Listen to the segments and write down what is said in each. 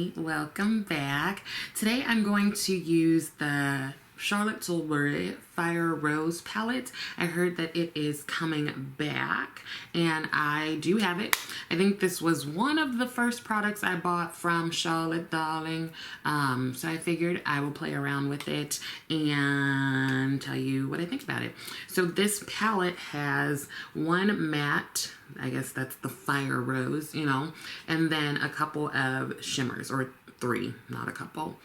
everybody, welcome back. Today I'm going to use the Charlotte Tilbury Fire Rose palette. I heard that it is coming back and I do have it. I think this was one of the first products I bought from Charlotte, darling. So I figured I will play around with it and tell you what I think about it. So this palette has one matte, I guess that's the Fire Rose, you know, and then a couple of shimmers, or three, not a couple.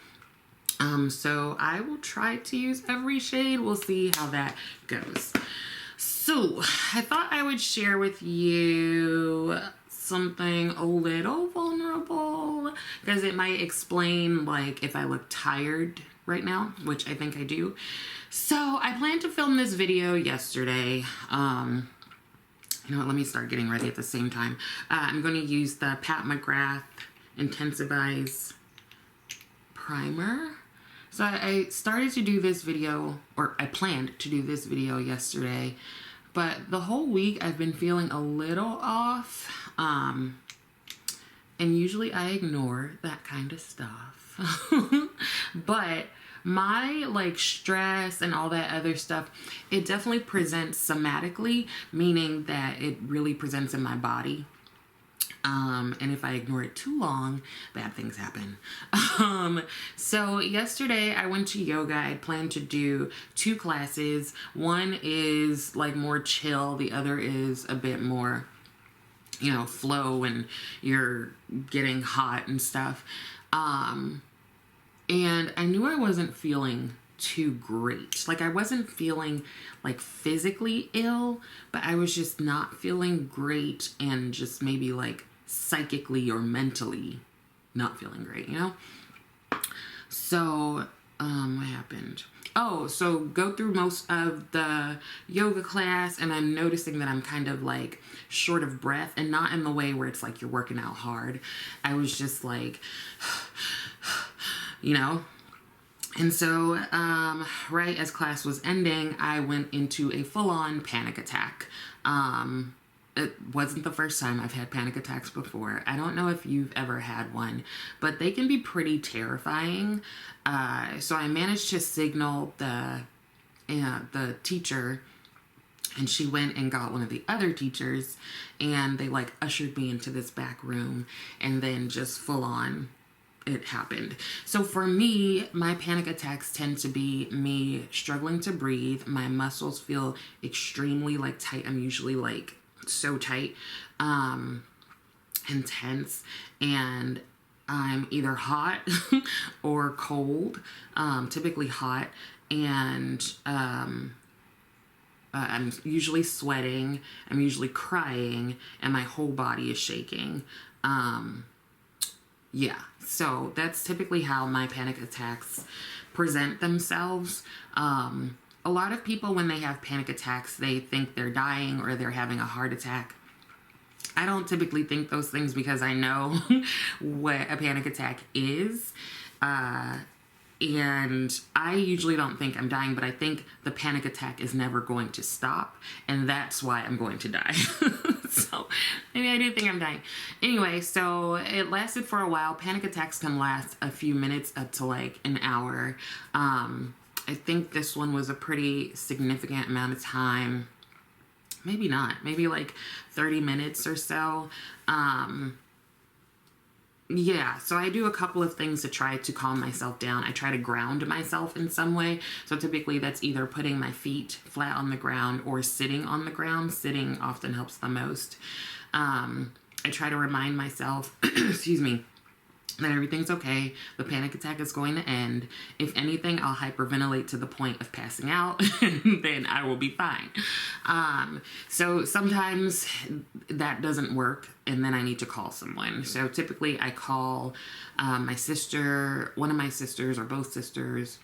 So I will try to use every shade. We'll see how that goes. So I thought I would share with you something a little vulnerable because it might explain like if I look tired right now, which I think I do. So I planned to film this video yesterday. You know what, let me start getting ready at the same time. I'm going to use the Pat McGrath Intensifies Primer. So I started to do this video, or I planned to do this video yesterday, but the whole week I've been feeling a little off, and usually I ignore that kind of stuff. But my like stress and all that other stuff, it definitely presents somatically, meaning that it really presents in my body. And if I ignore it too long, bad things happen. So yesterday I went to yoga. I had planned to do 2 classes. One is like more chill. The other is a bit more, you know, flow and you're getting hot and stuff. And I knew I wasn't feeling too great. Like I wasn't feeling like physically ill, but I was just not feeling great and just maybe like psychically or mentally not feeling great, you know? So, what happened? Oh, so go through most of the yoga class and I'm noticing that I'm kind of like short of breath, and not in the way where it's like you're working out hard. I was just like, you know? And so, right as class was ending, I went into a full-on panic attack. It wasn't the first time I've had panic attacks before. I don't know if you've ever had one, but they can be pretty terrifying. So I managed to signal the teacher, and she went and got one of the other teachers, and they like ushered me into this back room, and then just full on it happened. So for me, my panic attacks tend to be me struggling to breathe. My muscles feel extremely like tight. I'm usually like so tight, intense, and I'm either hot or cold, typically hot, and I'm usually sweating, I'm usually crying, and my whole body is shaking. Yeah, so that's typically how my panic attacks present themselves. A lot of people, when they have panic attacks, they think they're dying or they're having a heart attack. I don't typically think those things because I know what a panic attack is. And I usually don't think I'm dying, but I think the panic attack is never going to stop, and that's why I'm going to die. So maybe I do think I'm dying. Anyway, so it lasted for a while. Panic attacks can last a few minutes up to like an hour. I think this one was a pretty significant amount of time. Maybe not. Maybe like 30 minutes or so. Yeah, so I do a couple of things to try to calm myself down. I try to ground myself in some way. So typically that's either putting my feet flat on the ground or sitting on the ground. Sitting often helps the most. I try to remind myself, excuse me, that everything's okay. The panic attack is going to end. If anything, I'll hyperventilate to the point of passing out, and then I will be fine. So sometimes that doesn't work, and then I need to call someone. So typically I call my sister, one of my sisters, or both sisters,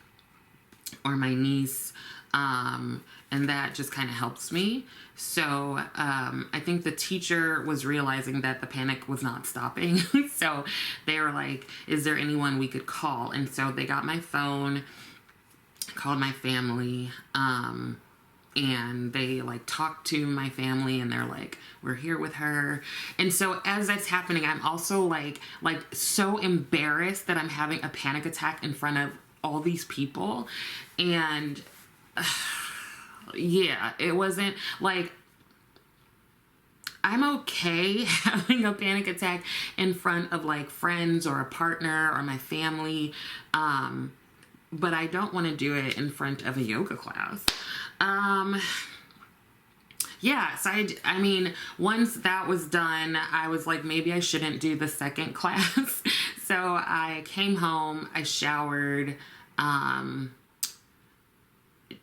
or my niece, and that just kind of helps me. So I think the teacher was realizing that the panic was not stopping. So they were like, is there anyone we could call? And so they got my phone, called my family, and they like talk to my family and they're like, we're here with her. And so as that's happening, I'm also like so embarrassed that I'm having a panic attack in front of all these people. And yeah, it wasn't like, I'm okay having a panic attack in front of like friends or a partner or my family. But I don't want to do it in front of a yoga class. Yeah, so I mean, once that was done, I was like, maybe I shouldn't do the second class. So I came home, I showered.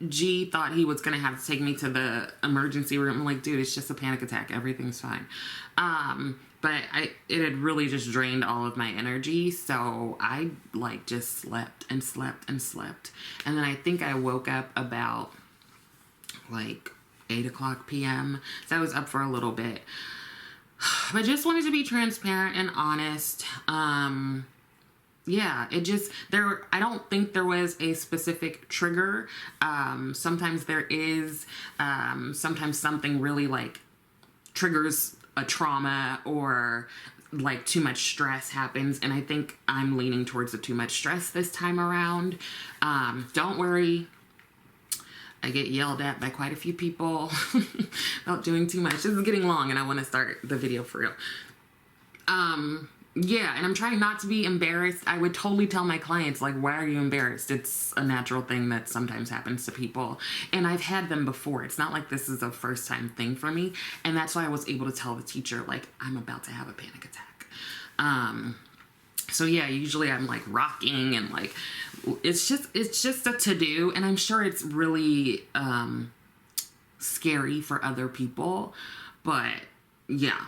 G thought he was going to have to take me to the emergency room. I'm like, dude, it's just a panic attack. Everything's fine. But it had really just drained all of my energy. So I like just slept and slept and slept. And then I think I woke up about like 8 o'clock p.m. So I was up for a little bit. But just wanted to be transparent and honest. Yeah, it just, I don't think there was a specific trigger. Sometimes there is, sometimes something really like triggers a trauma or like too much stress happens. And I think I'm leaning towards the too much stress this time around. Don't worry. I get yelled at by quite a few people about doing too much. This is getting long and I want to start the video for real. Yeah, and I'm trying not to be embarrassed. I would totally tell my clients, like, why are you embarrassed? It's a natural thing that sometimes happens to people. And I've had them before. It's not like this is a first time thing for me. And that's why I was able to tell the teacher, like, I'm about to have a panic attack. So yeah, usually I'm like rocking and like, it's just a to-do. And I'm sure it's really scary for other people. But yeah.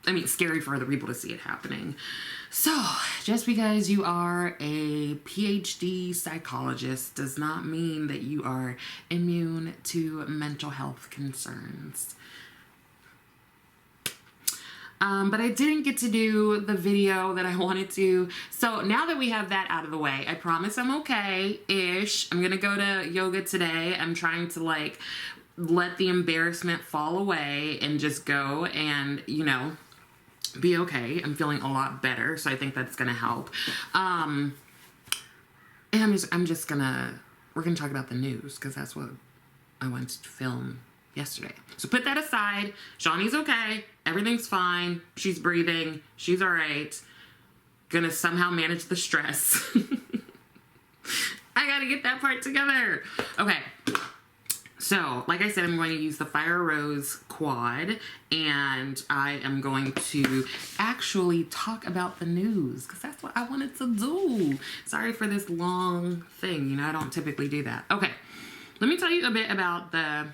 I mean, scary for other people to see it happening. So, just because you are a PhD psychologist does not mean that you are immune to mental health concerns. But I didn't get to do the video that I wanted to. So now that we have that out of the way, I promise I'm okay-ish. I'm gonna go to yoga today. I'm trying to like let the embarrassment fall away and just go and, you know, be okay. I'm feeling a lot better, so I think that's gonna help. And we're gonna talk about the news because that's what I wanted to film yesterday. So put that aside. Shawnee's okay. Everything's fine. She's breathing. She's all right. Gonna somehow manage the stress. I gotta get that part together. Okay. So, like I said, I'm going to use the Fire Rose quad, and I am going to actually talk about the news, because that's what I wanted to do. Sorry for this long thing, you know, I don't typically do that. Okay, let me tell you a bit about the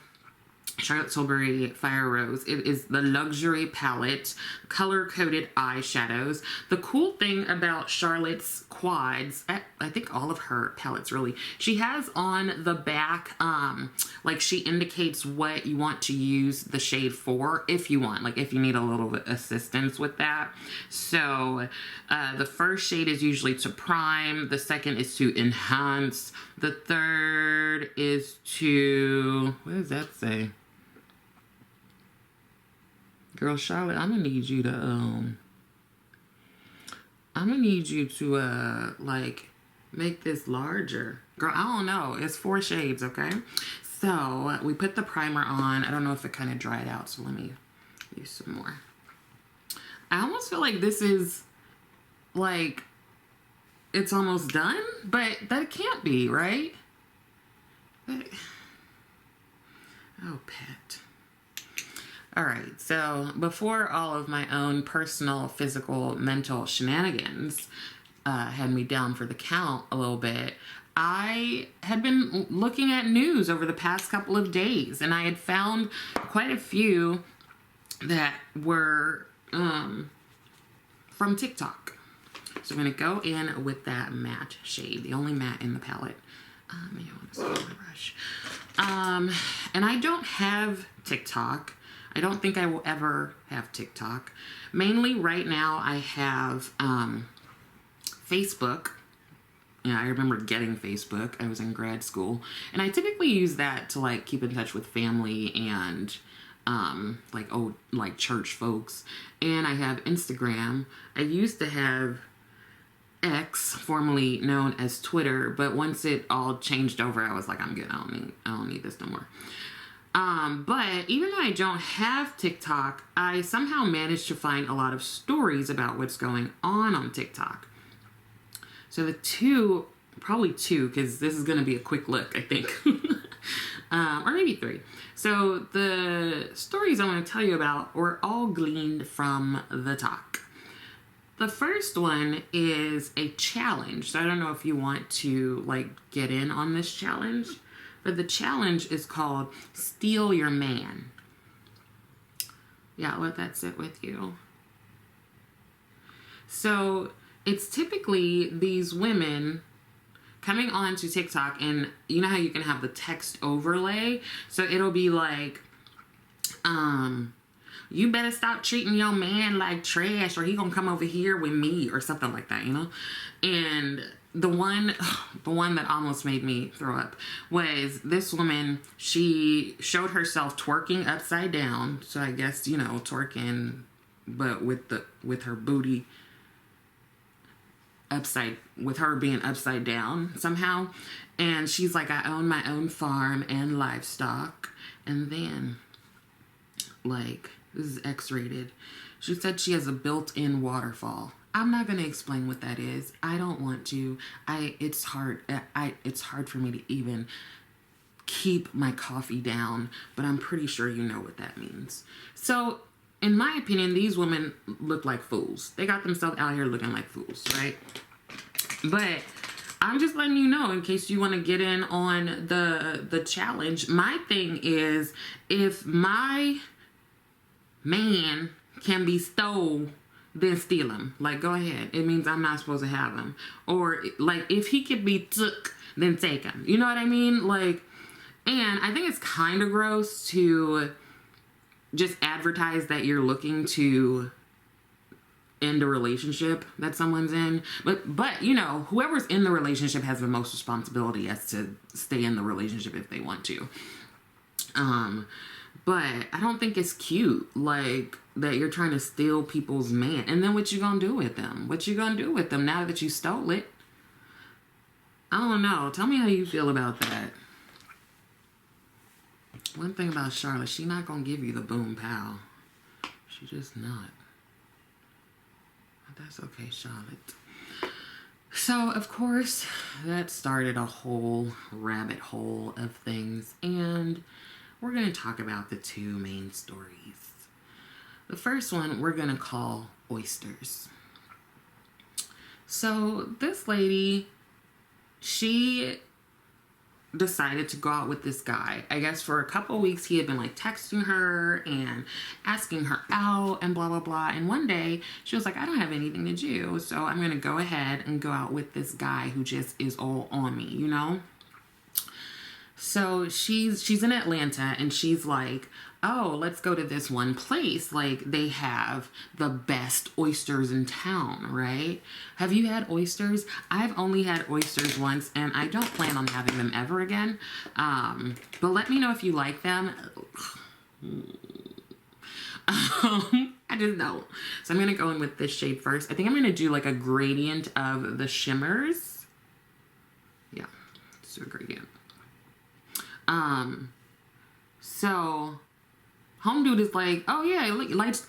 Charlotte Tilbury Fire Rose. It is the luxury palette, color-coded eyeshadows. The cool thing about Charlotte's quads, I think all of her palettes really, she has on the back, like she indicates what you want to use the shade for if you want, like if you need a little bit assistance with that. So the first shade is usually to prime, the second is to enhance, the third is to, what does that say? Girl, Charlotte, I'm gonna need you to, like, make this larger. Girl, I don't know. It's 4 shades, okay? So, we put the primer on. I don't know if it kind of dried out, so let me use some more. I almost feel like this is, like, it's almost done, but that can't be, right? But, oh, pet. All right, so before all of my own personal, physical, mental shenanigans had me down for the count a little bit, I had been looking at news over the past couple of days, and I had found quite a few that were from TikTok. So I'm going to go in with that matte shade, the only matte in the palette. Maybe I want to start my brush. And I don't have TikTok. I don't think I will ever have TikTok. Mainly right now I have Facebook, Yeah, I remember getting Facebook. I was in grad school, and I typically use that to like keep in touch with family and like church folks. And I have Instagram. I used to have X, formerly known as Twitter, but once it all changed over, I was like, I'm good. I don't need this no more. But even though I don't have TikTok, I somehow managed to find a lot of stories about what's going on TikTok. So probably two, because this is going to be a quick look, I think. Or maybe three. So the stories I want to tell you about were all gleaned from the talk. The first one is a challenge. So I don't know if you want to like get in on this challenge, but the challenge is called Steal Your Man. Yeah, let that sit with you. So it's typically these women coming on to TikTok, and you know how you can have the text overlay? So it'll be like, you better stop treating your man like trash or he gonna come over here with me or something like that, you know? And the one that almost made me throw up was this woman. She showed herself twerking upside down. So I guess, you know, twerking, but with her booty with her being upside down somehow. And she's like, I own my own farm and livestock. And then, like, this is X-rated. She said she has a built-in waterfall. I'm not going to explain what that is. I don't want to. It's hard for me to even keep my coffee down, but I'm pretty sure you know what that means. So, in my opinion, these women look like fools. They got themselves out here looking like fools, right? But I'm just letting you know in case you want to get in on the challenge. My thing is, if my man can be stole, then steal him. Like, go ahead. It means I'm not supposed to have him. Or, like, if he can be took, then take him. You know what I mean? Like, and I think it's kind of gross to just advertise that you're looking to end a relationship that someone's in. But you know, whoever's in the relationship has the most responsibility as to stay in the relationship if they want to. But I don't think it's cute, like, that you're trying to steal people's man. And then what you gonna do with them? What you gonna do with them now that you stole it? I don't know. Tell me how you feel about that. One thing about Charlotte, she not gonna give you the boom pow. She just not. But that's okay, Charlotte. So, of course, that started a whole rabbit hole of things, and we're going to talk about the two main stories. The first one we're going to call oysters. So, this lady, she decided to go out with this guy. I guess for a couple weeks he had been like texting her and asking her out and blah blah blah, and one day she was like, I don't have anything to do, so I'm gonna go ahead and go out with this guy who just is all on me, you know? So she's in Atlanta, and she's like, oh, let's go to this one place. Like, they have the best oysters in town, right? Have you had oysters? I've only had oysters once, and I don't plan on having them ever again. But let me know if you like them. I just don't. So I'm going to go in with this shade first. I think I'm going to do like a gradient of the shimmers. Yeah, let's do a gradient. So Home Dude is like, oh yeah,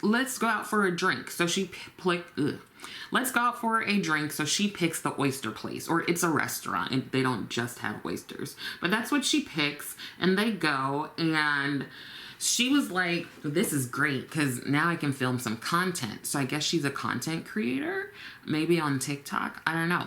let's go out for a drink. So let's go out for a drink. So she picks the oyster place, or it's a restaurant, and they don't just have oysters, but that's what she picks. And they go, and she was like, this is great because now I can film some content. So I guess she's a content creator, maybe on TikTok. I don't know.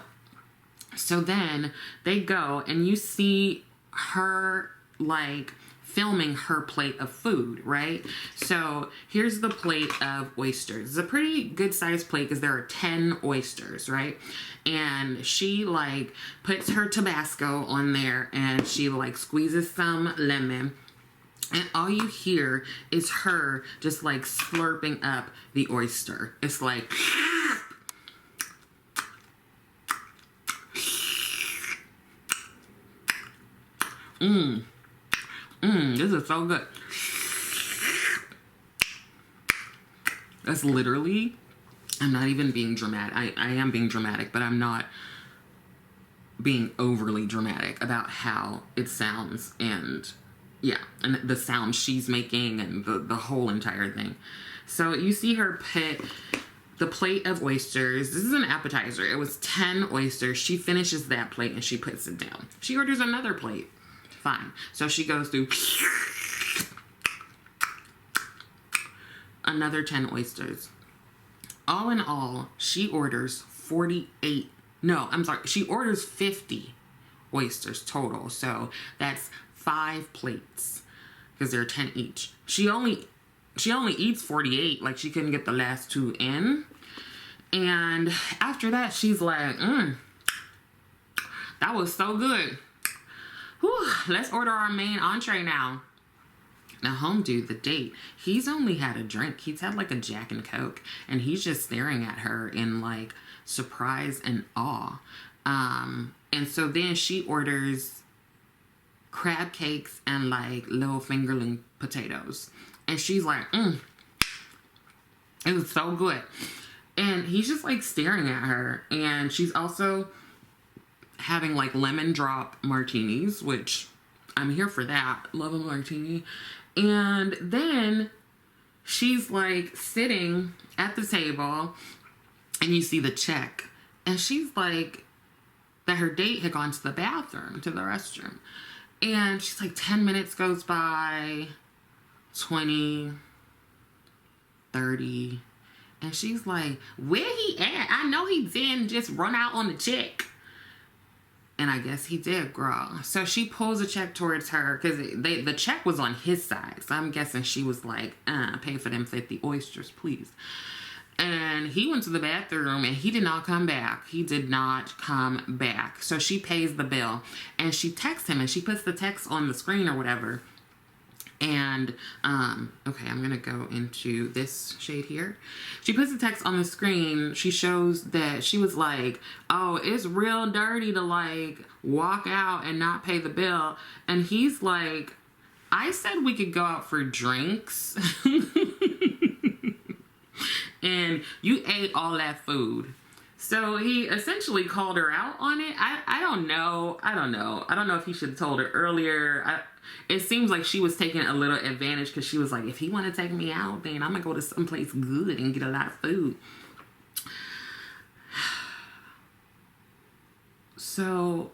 So then they go, and you see her like filming her plate of food, right? So here's the plate of oysters. It's a pretty good sized plate because there are 10 oysters, right? And she like puts her Tabasco on there, and she like squeezes some lemon, and all you hear is her just like slurping up the oyster. It's like This is so good. That's literally, I'm not even being dramatic. I am being dramatic, but I'm not being overly dramatic about how it sounds, and yeah, and the sound she's making and the whole entire thing. So you see her put the plate of oysters. This is an appetizer. It was 10 oysters. She finishes that plate and she puts it down. She orders another plate. Fine. So she goes through another 10 oysters. All in all, she orders 48. No, I'm sorry. She orders 50 oysters total. So that's 5 plates because there are 10 each. She only eats 48. Like, she couldn't get the last 2 in. And after that, she's like, that was so good. Whew, let's order our main entree now. Now, home dude, the date, he's only had a drink. He's had like a Jack and Coke, and he's just staring at her in like surprise and awe. And so then she orders crab cakes and like little fingerling potatoes. And she's like, it was so good. And he's just like staring at her. And she's also having like lemon drop martinis, which I'm here for that. Love a martini. And then she's like sitting at the table and you see the check. And she's like, that her date had gone to the bathroom, to the restroom. And she's like, 10 minutes goes by, 20, 30. And she's like, where he at? I know he didn't just run out on the check. And I guess he did, girl. So she pulls a check towards her because the check was on his side. So I'm guessing she was like, pay for them 50 oysters, please. And he went to the bathroom and he did not come back. He did not come back. So she pays the bill and she texts him and she puts the text on the screen or whatever. And, okay, I'm going to go into this shade here. She puts the text on the screen. She shows that she was like, oh, it's real dirty to like walk out and not pay the bill. And he's like, I said we could go out for drinks. And you ate all that food. So he essentially called her out on it. I don't know. I don't know if he should have told her earlier. It seems like she was taking a little advantage because she was like, if he want to take me out, then I'm going to go to someplace good and get a lot of food. So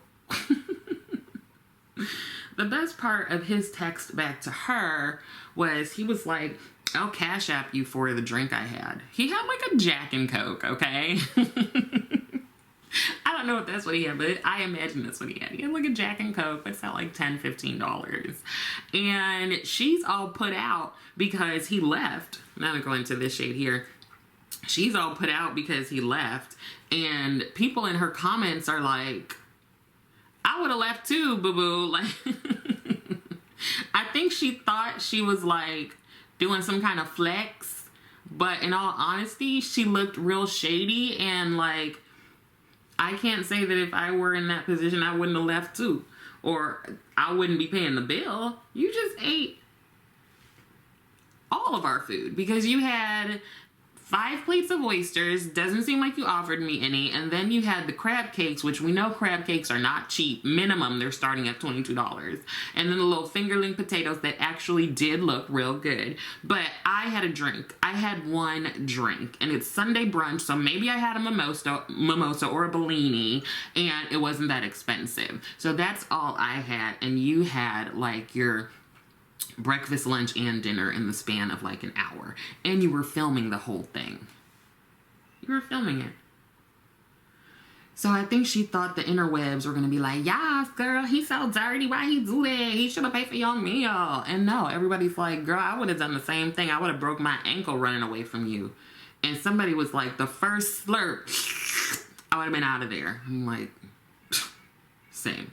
the best part of his text back to her was he was like, I'll cash app you for the drink I had. He had like a Jack and Coke, okay? I don't know if that's what he had, but I imagine that's what he had. He had like a Jack and Coke, but it's at like $10, $15. And she's all put out because he left. Now I'm going to this shade here. She's all put out because he left. And people in her comments are like, I would have left too, boo-boo. Like, I think she thought she was like doing some kind of flex. But in all honesty, she looked real shady and like, I can't say that if I were in that position, I wouldn't have left too. Or I wouldn't be paying the bill. You just ate all of our food because you had 5 plates of oysters. Doesn't seem like you offered me any. And then you had the crab cakes, which we know crab cakes are not cheap. Minimum, they're starting at $22. And then the little fingerling potatoes that actually did look real good. But I had a drink. I had one drink. And it's Sunday brunch, so maybe I had a mimosa or a Bellini. And it wasn't that expensive. So that's all I had. And you had like your breakfast, lunch, and dinner in the span of like an hour. And you were filming the whole thing. You were filming it. So I think she thought the interwebs were going to be like, yes, girl, he's so dirty. Why he do that? He should have paid for your meal. And no, everybody's like, girl, I would have done the same thing. I would have broke my ankle running away from you. And somebody was like, the first slurp, I would have been out of there. I'm like, same.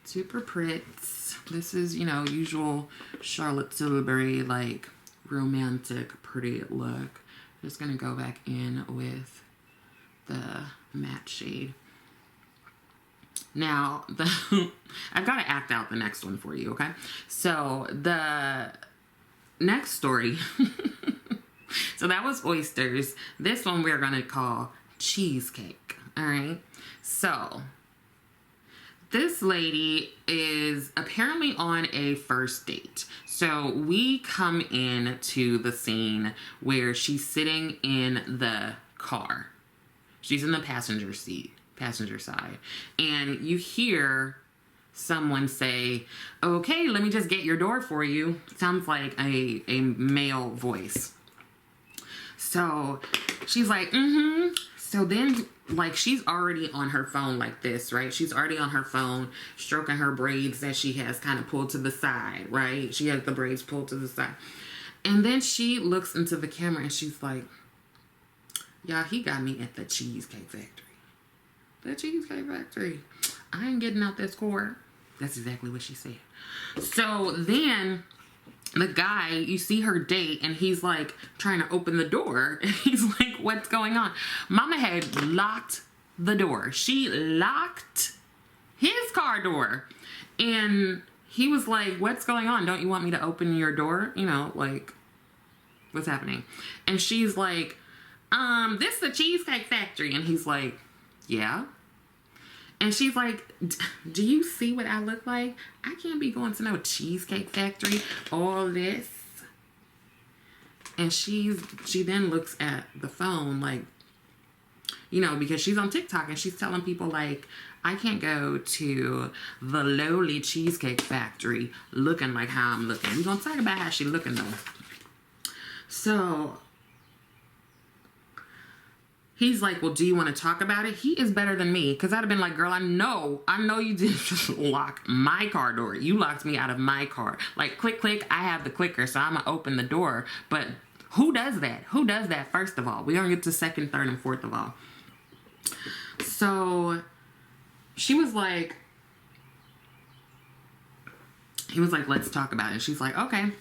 Super Pritz. This is, you know, usual Charlotte Tilbury, like, romantic, pretty look. Just gonna go back in with the matte shade. Now, I've got to act out the next one for you, okay? So, the next story, so that was oysters. This one we're going to call cheesecake, all right? So, this lady is apparently on a first date. So, we come in to the scene where she's sitting in the car. She's in the passenger side, and you hear someone say, "Okay, let me just get your door for you." Sounds like a male voice. So she's like, "Mm-hmm." So then, like, she's already on her phone like this, right? She's already on her phone, stroking her braids that she has kind of pulled to the side, right? She has the braids pulled to the side. And then she looks into the camera and she's like, "Y'all, he got me at the Cheesecake Factory. The Cheesecake Factory. I ain't getting out this core." That's exactly what she said. So then the guy, you see her date, and he's like trying to open the door. And he's like, "What's going on?" Mama had locked the door. She locked his car door. And he was like, "What's going on? Don't you want me to open your door? You know, like, what's happening?" And she's like, "This is the Cheesecake Factory." And he's like, "Yeah." And she's like, "Do you see what I look like? I can't be going to no Cheesecake Factory, all this." And she then looks at the phone, like, you know, because she's on TikTok and she's telling people, like, "I can't go to the lowly Cheesecake Factory looking like how I'm looking." We're going to talk about how she's looking, though. So he's like, "Well, do you want to talk about it?" He is better than me, because I'd have been like, "Girl, I know you didn't just lock my car door. You locked me out of my car. Like, click, click, I have the clicker, so I'm going to open the door." But who does that? Who does that, first of all? We don't get to second, third, and fourth of all. So she was like, he was like, "Let's talk about it." She's like, "Okay."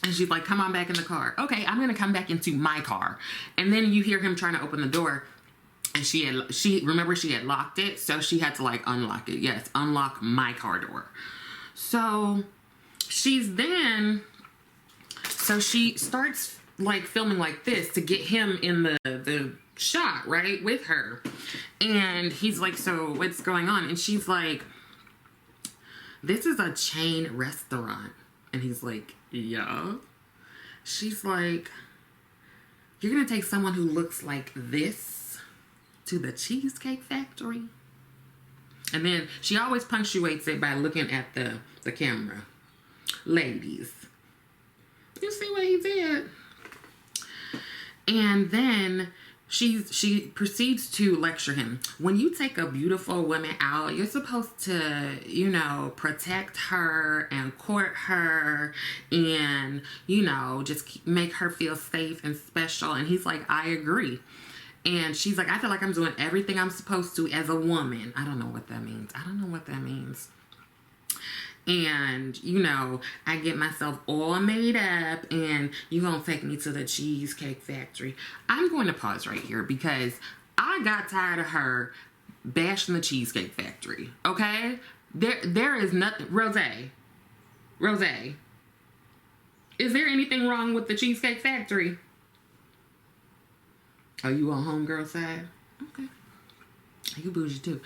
And she's like, "Come on back in the car." "Okay, I'm going to come back into my car." And then you hear him trying to open the door. And she had locked it. So she had to, like, unlock it. Yes, unlock my car door. So she starts, like, filming like this to get him in the shot, right, with her. And he's like, "So what's going on?" And she's like, "This is a chain restaurant." And he's like, "Yeah." She's like, "You're going to take someone who looks like this to the Cheesecake Factory?" And then she always punctuates it by looking at the camera. "Ladies, you see what he did?" And then she proceeds to lecture him. When you take a beautiful woman out, you're supposed to, you know, protect her and court her and, you know, just make her feel safe and special. And he's like, "I agree." And she's like, "I feel like I'm doing everything I'm supposed to as a woman." I don't know what that means. "And, you know, I get myself all made up and you gonna take me to the Cheesecake Factory." I'm going to pause right here because I got tired of her bashing the Cheesecake Factory, okay? There is nothing. Rose, is there anything wrong with the Cheesecake Factory? Are you on homegirl side? Okay. You bougie too.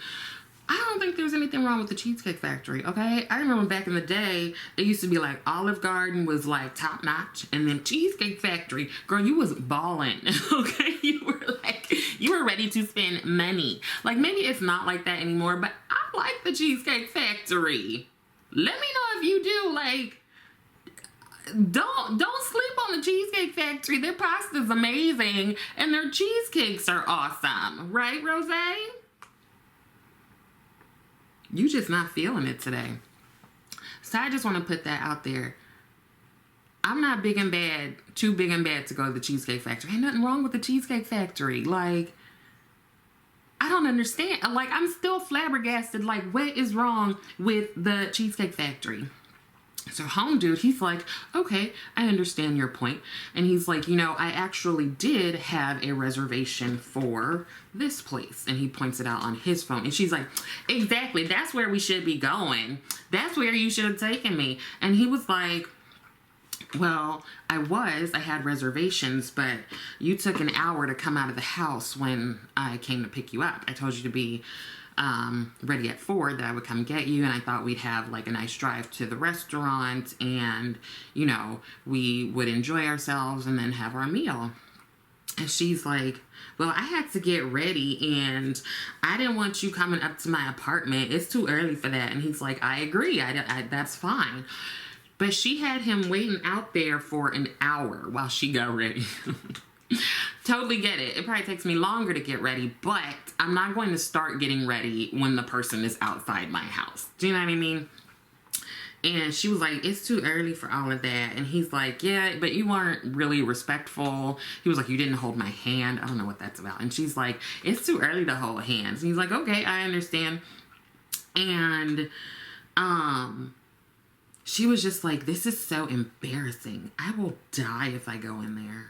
I don't think there's anything wrong with the Cheesecake Factory, okay? I remember back in the day, it used to be like Olive Garden was like top notch, and then Cheesecake Factory, girl, you was balling, okay? You were ready to spend money. Like, maybe it's not like that anymore, but I like the Cheesecake Factory. Let me know if you do. Like, don't sleep on the Cheesecake Factory. Their pasta's amazing, and their cheesecakes are awesome, right, Rose? You just not feeling it today. So I just want to put that out there. I'm not big and bad, too big and bad to go to the Cheesecake Factory. Ain't nothing wrong with the Cheesecake Factory. Like, I don't understand. Like, I'm still flabbergasted. Like, what is wrong with the Cheesecake Factory? So home dude, he's like, okay, I understand your point. And he's like, you know, I actually did have a reservation for this place. And he points it out on his phone. And she's like, exactly, that's where we should be going. That's where you should have taken me. And he was like, well, I had reservations, but you took an hour to come out of the house when I came to pick you up. I told you to be ready at 4, that I would come get you, and I thought we'd have like a nice drive to the restaurant, and you know, we would enjoy ourselves and then have our meal. And she's like, well, I had to get ready and I didn't want you coming up to my apartment. It's too early for that. And he's like, I agree. That's fine. But she had him waiting out there for an hour while she got ready. Totally get it. It probably takes me longer to get ready, but I'm not going to start getting ready when the person is outside my house. Do you know what I mean? And she was like, it's too early for all of that. And he's like, yeah, but you weren't really respectful. He was like, you didn't hold my hand. I don't know what that's about. And she's like, it's too early to hold hands. And he's like, okay, I understand. And she was just like, this is so embarrassing. I will die if I go in there.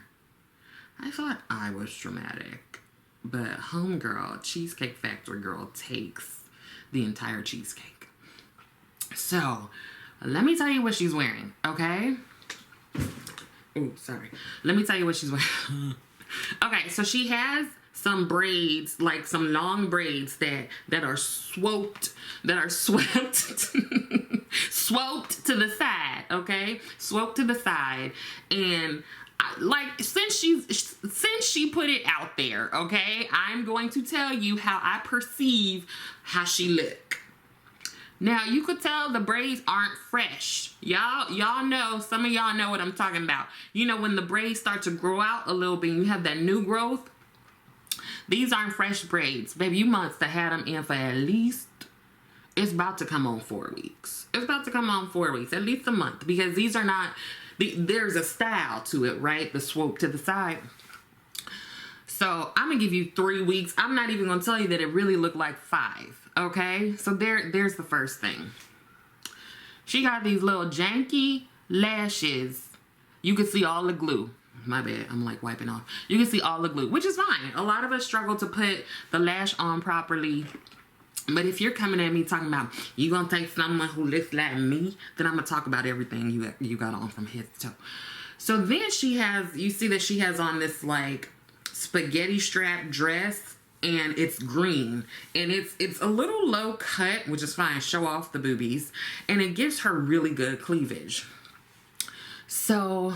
I thought I was dramatic, but homegirl, Cheesecake Factory girl, takes the entire cheesecake. So, let me tell you what she's wearing, okay? Oh, sorry. Let me tell you what she's wearing. Okay, so she has some braids, like some long braids that are swept swept to the side, okay? Swept to the side. And like, since she put it out there, okay, I'm going to tell you how I perceive how she look. Now, you could tell the braids aren't fresh. Y'all know, some of y'all know what I'm talking about. You know, when the braids start to grow out a little bit and you have that new growth, these aren't fresh braids. Baby, you must have had them in for at least, it's about to come on 4 weeks. It's about to come on 4 weeks, at least a month, because these are not, there's a style to it, right? The swoop to the side. So I'm gonna give you 3 weeks. I'm not even gonna tell you that it really looked like 5, okay? So there's the first thing. She got these little janky lashes. You can see all the glue. My bad, I'm like wiping off. You can see all the glue, which is fine. A lot of us struggle to put the lash on properly. But if you're coming at me talking about, you gonna take someone who looks like me, then I'm gonna talk about everything you got on from head to toe. So then she has, you see that she has on this like spaghetti strap dress, and it's green, and it's a little low cut, which is fine, show off the boobies, and it gives her really good cleavage. So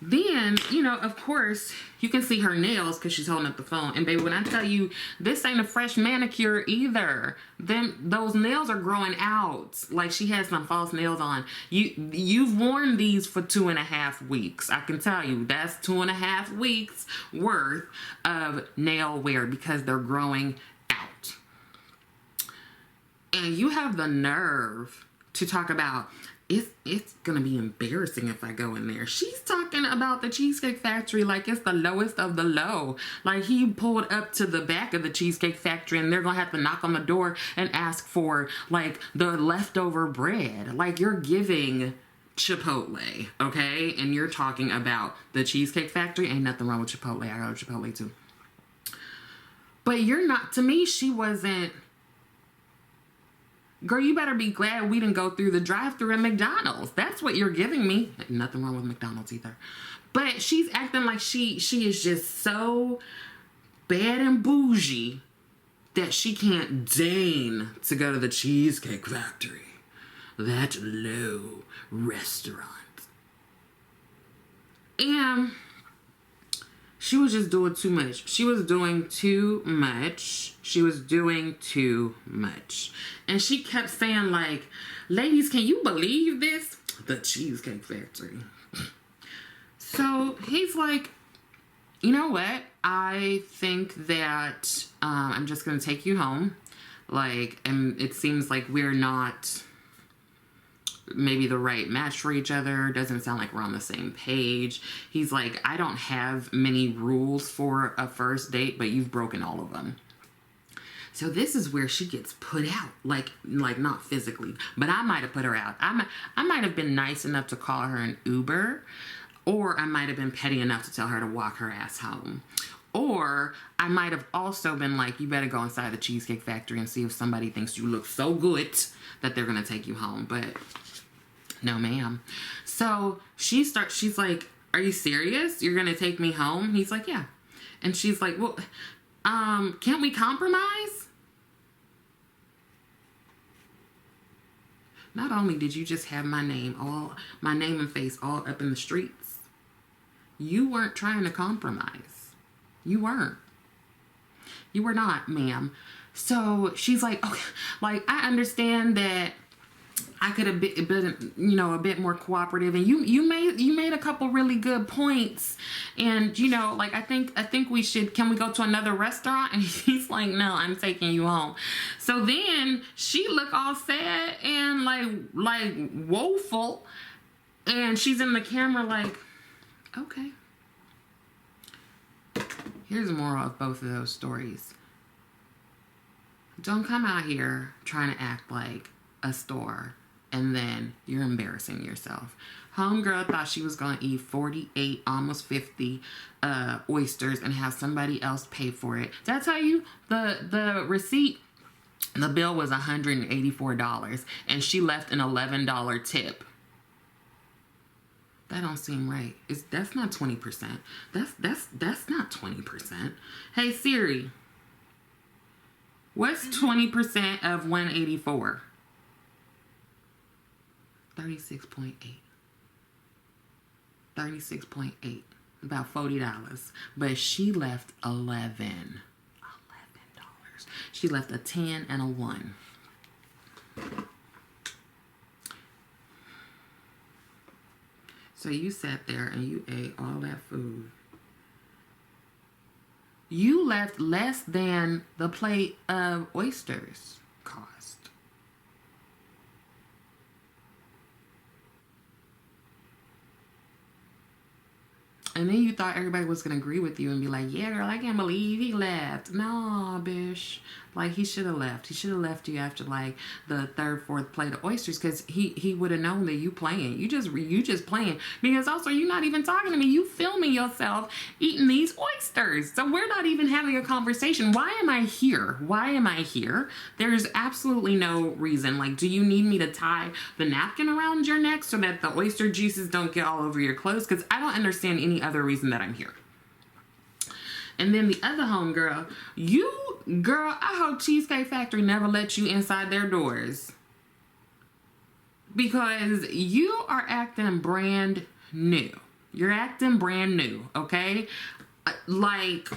then, you know, of course, you can see her nails because she's holding up the phone. And baby, when I tell you, this ain't a fresh manicure either. Those nails are growing out. Like, she has some false nails on. You've worn these for 2.5 weeks. I can tell you, that's 2.5 weeks worth of nail wear because they're growing out. And you have the nerve to talk about, it's gonna be embarrassing if I go in there. She's talking about the Cheesecake Factory like it's the lowest of the low. Like, he pulled up to the back of the Cheesecake Factory and they're gonna have to knock on the door and ask for like the leftover bread. Like, you're giving Chipotle, okay? And you're talking about the Cheesecake Factory. Ain't nothing wrong with Chipotle. I go to Chipotle too. But you're not, to me, she wasn't. Girl, you better be glad we didn't go through the drive-thru at McDonald's. That's what you're giving me. Nothing wrong with McDonald's either. But she's acting like she is just so bad and bougie that she can't deign to go to the Cheesecake Factory. That low restaurant. And she was just doing too much. She was doing too much. She was doing too much. And she kept saying, like, ladies, can you believe this? The Cheesecake Factory. So he's like, you know what? I think that I'm just going to take you home. Like, and it seems like we're not maybe the right match for each other. Doesn't sound like we're on the same page. He's like, I don't have many rules for a first date, but you've broken all of them. So this is where she gets put out, like not physically, but I might have put her out. I might have been nice enough to call her an Uber, or I might have been petty enough to tell her to walk her ass home. Or I might have also been like, you better go inside the Cheesecake Factory and see if somebody thinks you look so good that they're going to take you home. But no, ma'am. So she's like, are you serious? You're going to take me home? He's like, yeah. And she's like, well, can't we compromise? Not only did you just have my name and face all up in the streets, you weren't trying to compromise. You weren't. You were not, ma'am. So she's like, okay, like, I understand that I could have been, you know, a bit more cooperative, and you made a couple really good points, and you know, like I think can we go to another restaurant? And he's like, no, I'm taking you home. So then she look all sad and like woeful, and she's in the camera like, okay. Here's the moral of both of those stories. Don't come out here trying to act like a store and then you're embarrassing yourself. Homegirl thought she was going to eat 48, almost 50 oysters and have somebody else pay for it. Did I tell you the receipt? The bill was $184 and she left an $11 tip. That don't seem right. That's not 20%. That's not 20%. Hey Siri, what's 20% of 184? 36.8. 36.8. About $40. But she left $11. She left a 10 and a 1. So you sat there and you ate all that food. You left less than the plate of oysters cost. And then you thought everybody was going to agree with you and be like, yeah, girl, I can't believe he left. No, bish. Like, he should have left. He should have left you after, like, the third, fourth plate of oysters, because he would have known that you playing. You just playing. Because also, you're not even talking to me. You filming yourself eating these oysters. So we're not even having a conversation. Why am I here? Why am I here? There's absolutely no reason. Like, do you need me to tie the napkin around your neck so that the oyster juices don't get all over your clothes? Because I don't understand any other reason that I'm here. And then the other homegirl, girl, I hope Cheesecake Factory never let you inside their doors. Because you are acting brand new. You're acting brand new, okay? Like,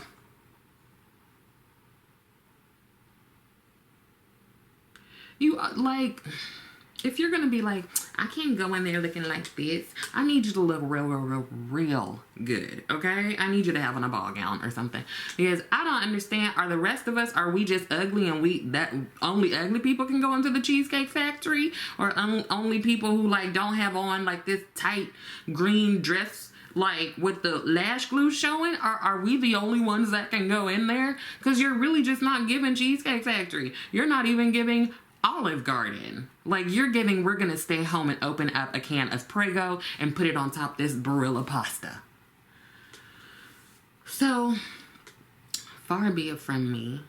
if you're gonna be like, I can't go in there looking like this, I need you to look real good, okay? I need you to have on a ball gown or something. Because I don't understand, are the rest of us, are we just ugly and that only ugly people can go into the Cheesecake Factory? Or only people who like don't have on like this tight green dress, like with the lash glue showing? Are we the only ones that can go in there? Because you're really just not giving Cheesecake Factory. You're not even giving Olive Garden. Like, you're giving, we're gonna stay home and open up a can of Prego and put it on top of this Barilla pasta. So, far be it from me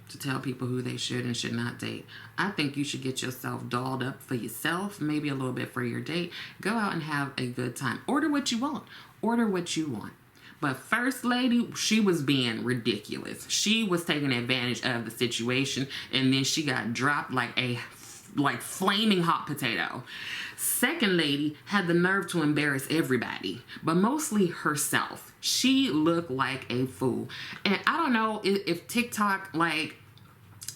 to tell people who they should and should not date. I think you should get yourself dolled up for yourself, maybe a little bit for your date. Go out and have a good time. Order what you want. Order what you want. But First Lady, she was being ridiculous. She was taking advantage of the situation, and then she got dropped like a flaming hot potato. Second Lady had the nerve to embarrass everybody, but mostly herself. She looked like a fool. And I don't know if TikTok, like,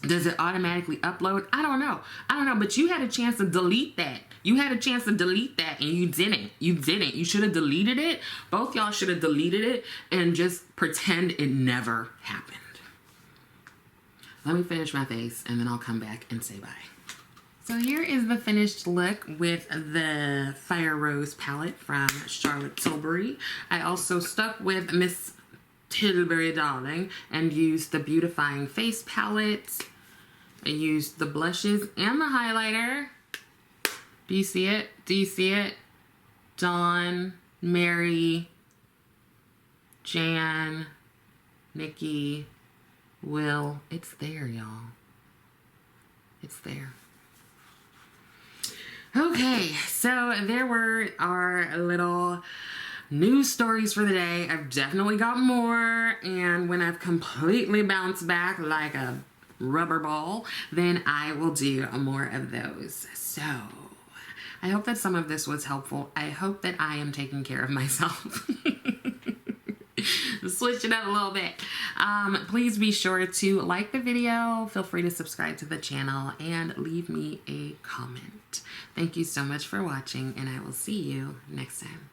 does it automatically upload? I don't know, but you had a chance to delete that. You had a chance to delete that and you didn't. You should have deleted it. Both y'all should have deleted it and just pretend it never happened. Let me finish my face and then I'll come back and say bye. So here is the finished look with the Fire Rose palette from Charlotte Tilbury. I also stuck with Miss Tilbury Darling and used the Beautifying Face Palette. I used the blushes and the highlighter. Do you see it? Do you see it? Dawn, Mary, Jan, Nikki, Will. It's there, y'all. It's there. Okay, so there were our little news stories for the day. I've definitely got more, and when I've completely bounced back like a rubber ball, then I will do more of those. So I hope that some of this was helpful. I hope that I am taking care of myself. Switch it up a little bit. Please be sure to like the video, feel free to subscribe to the channel, and leave me a comment. Thank you so much for watching, and I will see you next time.